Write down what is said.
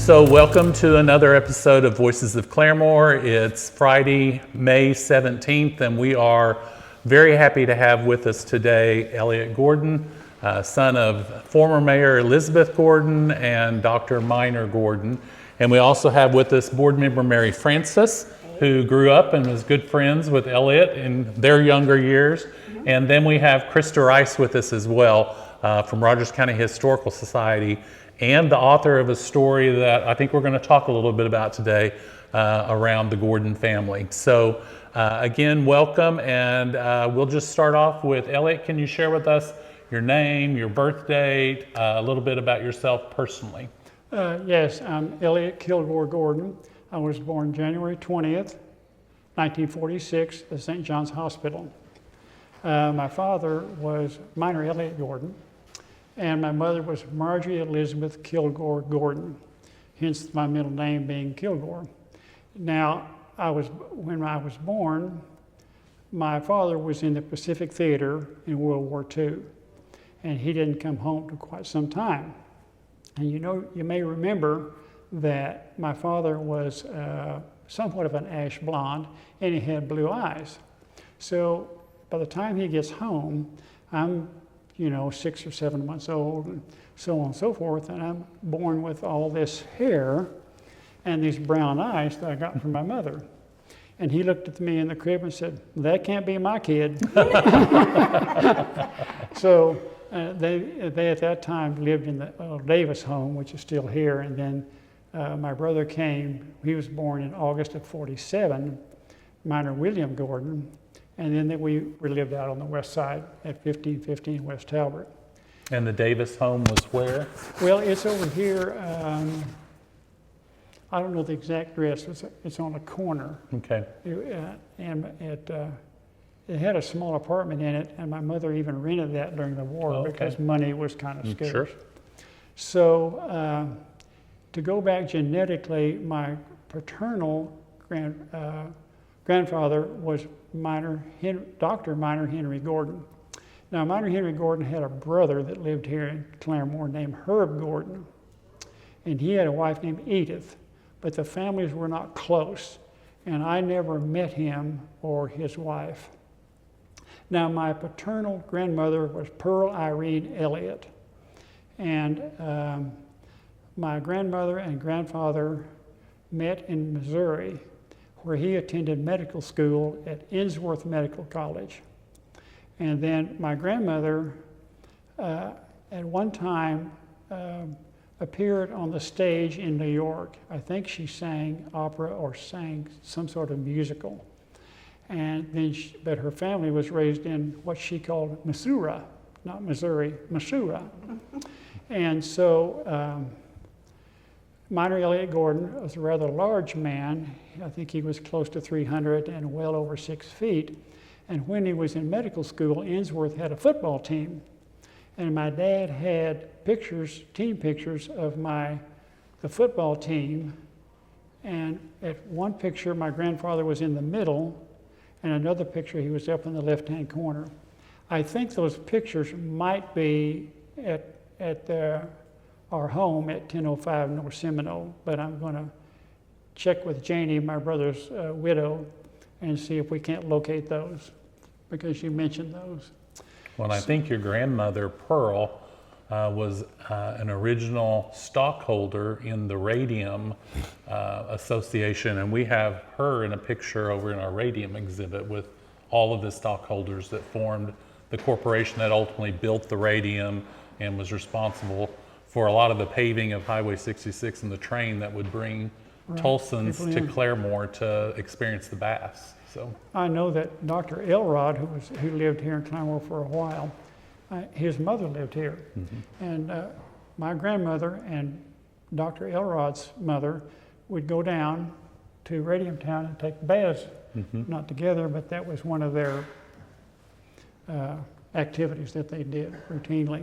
So welcome to another episode of Voices of Claremore. It's Friday, May 17th, and we are very happy to have with us today Elliott Gordon, son of former Mayor Elizabeth Gordon and Dr. Minor Gordon. And we also have with us board member Mary Francis, who grew up and was good friends with Elliott in their younger years. And then we have Krista Rice with us as well from Rogers County Historical Society, and the author of a story that I think we're going to talk a little bit about today around the Gordon family. So again, welcome, and we'll just start off with Elliott. Can you share with us your name, your birth date, a little bit about yourself personally? Yes, I'm Elliott Kilgore Gordon. I was born January 20th, 1946 at St. John's Hospital. My father was Minor Elliott Gordon, and my mother was Marjorie Elizabeth Kilgore Gordon, hence my middle name being Kilgore. Now, when I was born, my father was in the Pacific Theater in World War II, and he didn't come home for quite some time. And you may remember that my father was somewhat of an ash blonde, and he had blue eyes. So by the time he gets home, I'm 6 or 7 months old, and so on and so forth, and I'm born with all this hair and these brown eyes that I got from my mother. And he looked at me in the crib and said, "That can't be my kid." So they at that time lived in the Davis home, which is still here, and then my brother came. He was born in August of '47, Minor William Gordon. And then we lived out on the west side at 1515 West Talbot. And the Davis home was where? Well, it's over here. I don't know the exact address. It's on a corner. Okay. And it had a small apartment in it, and my mother even rented that during the war because money was kind of scarce. Sure. So to go back genetically, my paternal grandfather was Dr. Minor Henry Gordon. Now, Minor Henry Gordon had a brother that lived here in Claremore named Herb Gordon, and he had a wife named Edith, but the families were not close, and I never met him or his wife. Now, my paternal grandmother was Pearl Irene Elliott, and my grandmother and grandfather met in Missouri, where he attended medical school at Innsworth Medical College. And then my grandmother, at one time, appeared on the stage in New York. I think she sang opera or sang some sort of musical. And then, but her family was raised in what she called Missouri, not Missouri, Missouri. And so, Minor Elliott Gordon was a rather large man. I think he was close to 300 and well over 6 feet. And when he was in medical school, Innsworth had a football team. And my dad had team pictures of the football team. And at one picture, my grandfather was in the middle, and another picture, he was up in the left-hand corner. I think those pictures might be at our home at 1005 North Seminole, but I'm going to check with Janie, my brother's widow, and see if we can't locate those, because you mentioned those. Well, I think your grandmother, Pearl, was an original stockholder in the Radium Association, and we have her in a picture over in our Radium exhibit with all of the stockholders that formed the corporation that ultimately built the Radium and was responsible for a lot of the paving of Highway 66 and the train that would bring Tulsans to Claremore to experience the baths. So I know that Dr. Elrod, who lived here in Claremore for a while, his mother lived here. Mm-hmm. And my grandmother and Dr. Elrod's mother would go down to Radium Town and take baths, not together, but that was one of their activities that they did routinely.